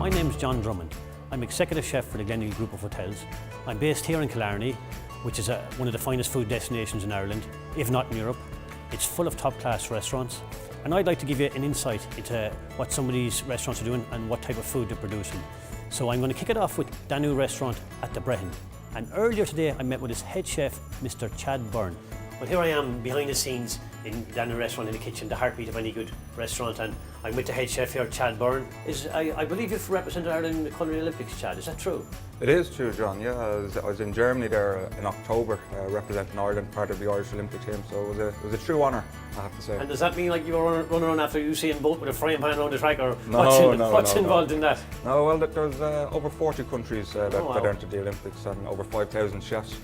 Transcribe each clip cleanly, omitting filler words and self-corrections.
My name's John Drummond. I'm executive chef for the Glenelg Group of Hotels. I'm based here in Killarney, which is one of the finest food destinations in Ireland, if not in Europe. It's full of top-class restaurants, and I'd like to give you an insight into what some of these restaurants are doing and what type of food they're producing. So I'm going to kick it off with Danu restaurant at the Brehon. And earlier today I met with its head chef, Mr. Chad Byrne. Well, here I am behind the scenes in Danu restaurant in the kitchen, the heartbeat of any good restaurant, and I'm with the head chef here, Chad Byrne. I believe you've represented Ireland in the Culinary Olympics, Chad, is that true? It is true, John, yeah. I was in Germany there in October representing Ireland, part of the Irish Olympic team, so it was a true honour, I have to say. And does that mean like you were running around after Usain Bolt with a frying pan around the track, or No, what's involved in that? No, well, there's over 40 countries that entered the Olympics and over 5,000 chefs,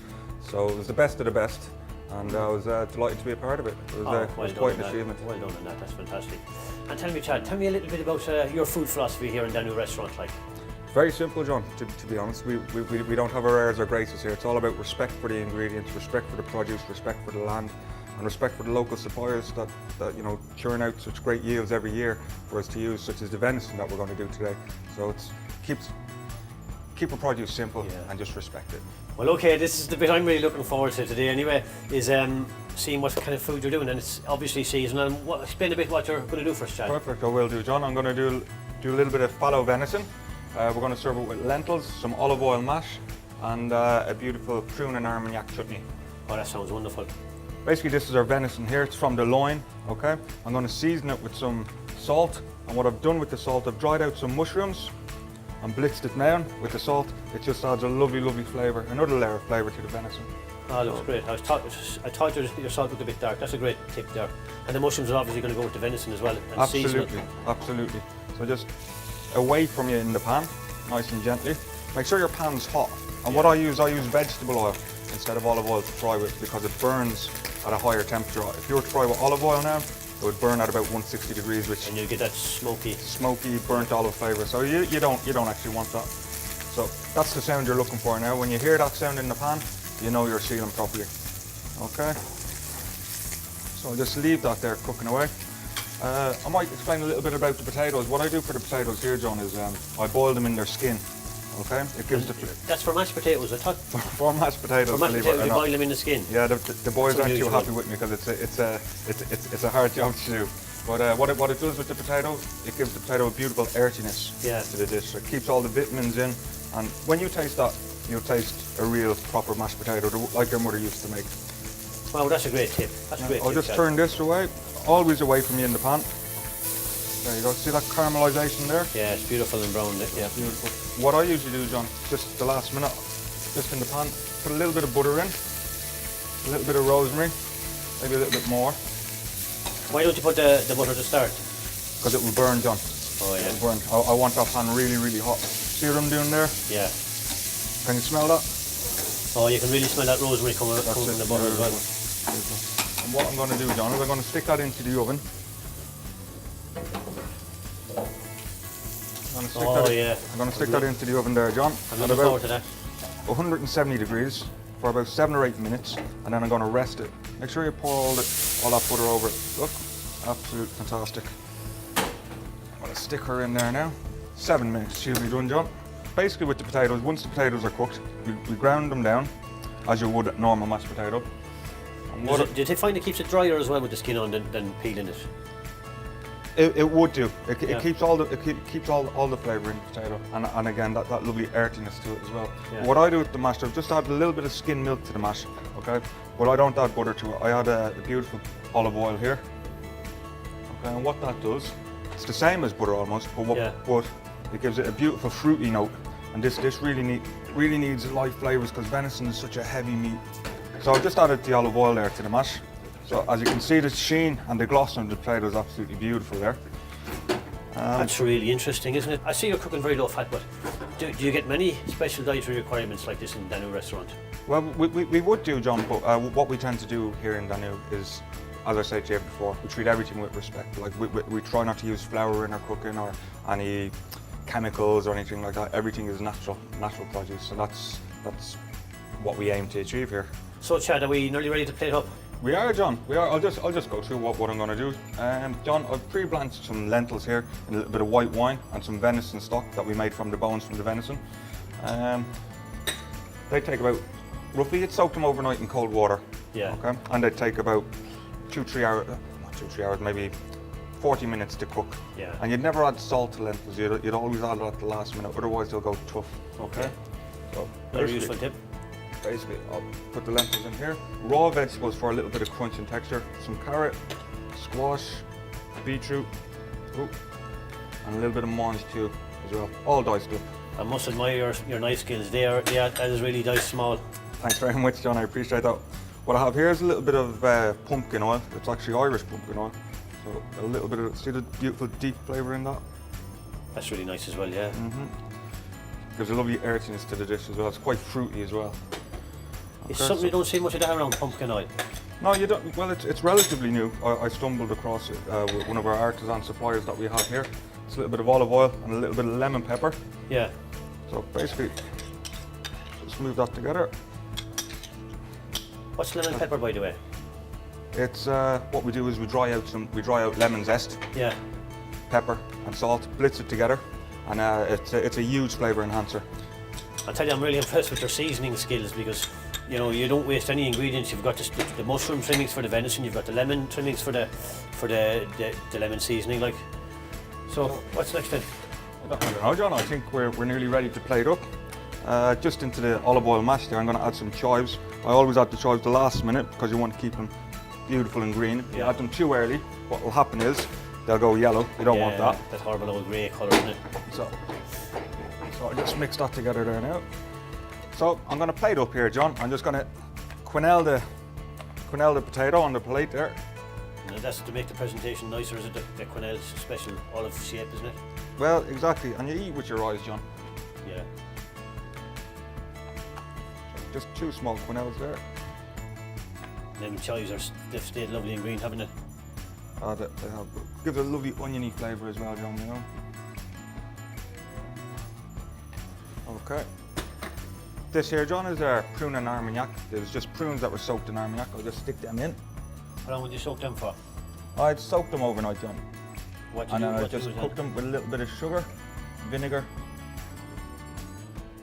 so it was the best of the best. And I was delighted to be a part of it. It was quite an achievement. Well done on that, that's fantastic. And tell me, Chad, tell me a little bit about your food philosophy here in Danu restaurant. It's very simple, John, to be honest. We don't have our airs or graces here. It's all about respect for the ingredients, respect for the produce, respect for the land, and respect for the local suppliers that you know, churn out such great yields every year for us to use, such as the venison that we're going to do today. So it's keep our produce simple and just respect it. Well, okay, this is the bit I'm really looking forward to today anyway, is seeing what kind of food you're doing, and it's obviously seasonal. And explain a bit what you're going to do for us, Chad. Perfect, I will do, John. I'm going to do a little bit of fallow venison. We're going to serve it with lentils, some olive oil mash, and a beautiful prune and armagnac chutney. Oh, that sounds wonderful. Basically, this is our venison here. It's from the loin, okay? I'm going to season it with some salt, and what I've done with the salt, I've dried out some mushrooms and blitzed it down with the salt. It just adds a lovely, lovely flavour, another layer of flavour to the venison. Oh, looks great. I thought your salt looked a bit dark. That's a great tip there. And the mushrooms are obviously going to go with the venison as well. And absolutely, absolutely. So just away from you in the pan, nice and gently. Make sure your pan's hot. And what I use vegetable oil instead of olive oil to fry with, because it burns at a higher temperature. If you were to fry with olive oil now, it would burn at about 160 degrees, and you get that smoky, burnt olive flavour. So you don't actually want that. So that's the sound you're looking for now. When you hear that sound in the pan, you know you're sealing properly. Okay. So I'll just leave that there cooking away. I might explain a little bit about the potatoes. What I do for the potatoes here, John, is I boil them in their skin. Okay, it gives that's for mashed potatoes, I thought. For mashed potatoes, for mashed potatoes, you boil them in the skin. Yeah, the boys aren't too happy with me because it's a hard job to do. But what it does with the potato, it gives the potato a beautiful earthiness to the dish. It keeps all the vitamins in, and when you taste that, you'll taste a real proper mashed potato, like your mother used to make. Wow, that's a great tip. That's a great tip. I'll just turn this away, always away from you in the pan. There you go, see that caramelisation there? Yeah, it's beautiful and brown, yeah. Beautiful. What I usually do, John, just the last minute, just in the pan, put a little bit of butter in, a little bit of rosemary, maybe a little bit more. Why don't you put the butter to start? Because it will burn, John. Oh yeah. It will burn. I want that pan really, really hot. See what I'm doing there? Yeah. Can you smell that? Oh, you can really smell that rosemary coming from the butter as well. And what I'm going to do, John, is I'm going to stick that into the oven. I'm going to stick that into the oven there, John. I'm looking forward to that. 170 degrees for about 7 or 8 minutes, and then I'm going to rest it. Make sure you pour all that butter over it. Look, absolutely fantastic. I'm going to stick her in there now. 7 minutes, she'll be done, John. Basically with the potatoes, once the potatoes are cooked, we ground them down as you would a normal mashed potato. Did you find it keeps it drier as well with the skin on than peeling it? It would do. It keeps all the flavour in the potato, and again that lovely earthiness to it as well. Yeah. What I do with the mash, I've just add a little bit of skim milk to the mash, okay? But I don't add butter to it. I add a beautiful olive oil here. Okay, and what that does, it's the same as butter almost, but it gives it a beautiful fruity note. And this really needs light flavours because venison is such a heavy meat. So I've just added the olive oil there to the mash. So as you can see, the sheen and the gloss on the potato is absolutely beautiful there. That's really interesting, isn't it? I see you're cooking very low fat, but do you get many special dietary requirements like this in Danu restaurant? Well, we would do, John, but what we tend to do here in Danu is, as I said to you before, we treat everything with respect. Like we try not to use flour in our cooking or any chemicals or anything like that. Everything is natural produce, so that's what we aim to achieve here. So Chad, are we nearly ready to plate up? We are, John. We are. I'll just go through what I'm going to do. John, I've pre-blanched some lentils here in a little bit of white wine and some venison stock that we made from the bones from the venison. They take about, roughly, you'd soak them overnight in cold water. Yeah. Okay. And they take about 2-3 hours, not 2-3 hours, maybe 40 minutes to cook. Yeah. And you'd never add salt to lentils. You'd always add it at the last minute. Otherwise, they'll go tough. Okay. So Very useful tip. basically, I'll put the lentils in here. Raw vegetables for a little bit of crunch and texture. Some carrot, squash, beetroot, and a little bit of mange too as well. All diced up. I must admire your knife skills. That is really diced small. Thanks very much, John. I appreciate that. What I have here is a little bit of pumpkin oil. It's actually Irish pumpkin oil. So a little bit of, see the beautiful deep flavour in that? That's really nice as well, yeah. Gives a lovely earthiness to the dish as well. It's quite fruity as well. It's something you don't see much of that around, pumpkin oil. No, you don't. Well, it's relatively new. I stumbled across it with one of our artisan suppliers that we have here. It's a little bit of olive oil and a little bit of lemon pepper. Yeah. So basically, just move that together. What's lemon pepper, by the way? It's what we do is we dry out lemon zest, Yeah. pepper and salt, blitz it together, and it's a huge flavour enhancer. I'll tell you, I'm really impressed with your seasoning skills because, you know, you don't waste any ingredients. You've got the mushroom trimmings for the venison, you've got the lemon trimmings for the lemon seasoning, like. So, what's next then? I don't know, John. I think we're nearly ready to plate up. Just into the olive oil mash there, I'm going to add some chives. I always add the chives the last minute because you want to keep them beautiful and green. If you add them too early, what will happen is they'll go yellow. You don't want that. That horrible old grey colour, isn't it? So I just mix that together there now. So I'm going to plate up here, John. I'm just going to quenelle the potato on the plate there. And that's to make the presentation nicer, is it? The quenelle's special olive shape, isn't it? Well, exactly. And you eat with your eyes, John. Yeah. Just 2 small quenelles there. Lemon chives they've stayed lovely and green, haven't they? They have, gives a lovely oniony flavour as well, John, you know. Okay. This here, John, is our prune and armagnac. There's just prunes that were soaked in armagnac. I'll just stick them in. How long would you soak them for? I'd soak them overnight, John. What do And you then do? I just cook them with a little bit of sugar, vinegar.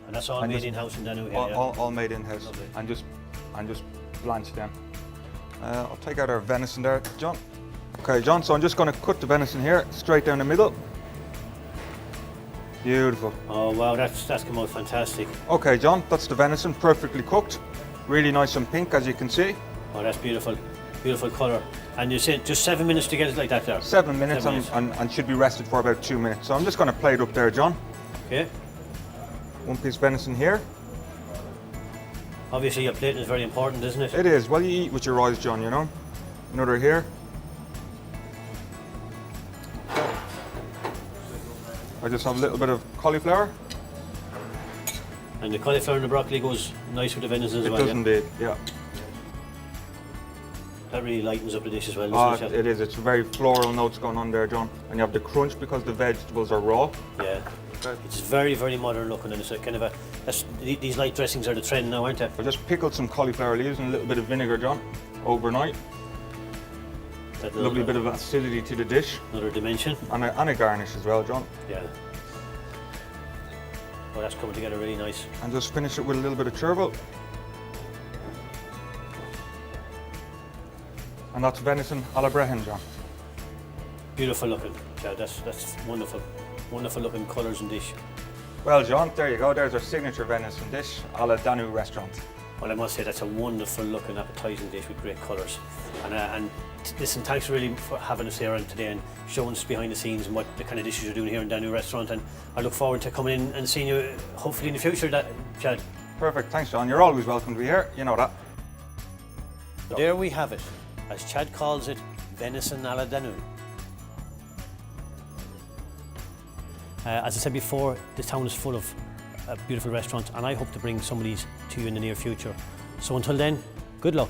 And that's all made in-house in Danu here, yeah? All made in-house. Lovely. And just blanch them. I'll take out our venison there, John. Okay, John, so I'm just going to cut the venison here, straight down the middle. Beautiful. Oh wow, that's come out fantastic. Okay, John, that's the venison, perfectly cooked. Really nice and pink, as you can see. Oh, that's beautiful. Beautiful colour. And you said just 7 minutes to get it like that there? 7 minutes, 7 minutes. and should be rested for about 2 minutes. So I'm just going to plate up there, John. Okay. 1 piece venison here. Obviously your plating is very important, isn't it? It is. Well, you eat with your eyes, John, you know. Another here. I just have a little bit of cauliflower. And the cauliflower and the broccoli goes nice with the venison as well. It does indeed, yeah. That really lightens up the dish as well, doesn't it? It is. It's very floral notes going on there, John. And you have the crunch because the vegetables are raw. Yeah. It's very, very modern looking, and it's a kind of these light dressings are the trend now, aren't they? I just pickled some cauliflower leaves and a little bit of vinegar, John, overnight. That Lovely bit of acidity to the dish. Another dimension. And a garnish as well, John. Yeah. Oh, that's coming together really nice. And just finish it with a little bit of chervil. And that's venison a la Brehon, John. Beautiful looking. Yeah, that's wonderful. Wonderful looking colours and dish. Well, John, there you go. There's our signature venison dish a la Danu restaurant. Well, I must say that's a wonderful looking appetising dish with great colours. And listen, thanks really for having us here today and showing us behind the scenes and what the kind of dishes you're doing here in Danu restaurant. And I look forward to coming in and seeing you hopefully in the future, Chad. Perfect. Thanks, John. You're always welcome to be here. You know that. There we have it. As Chad calls it, venison a la Danu. As I said before, this town is full of beautiful restaurants, and I hope to bring some of these to you in the near future. So until then, good luck.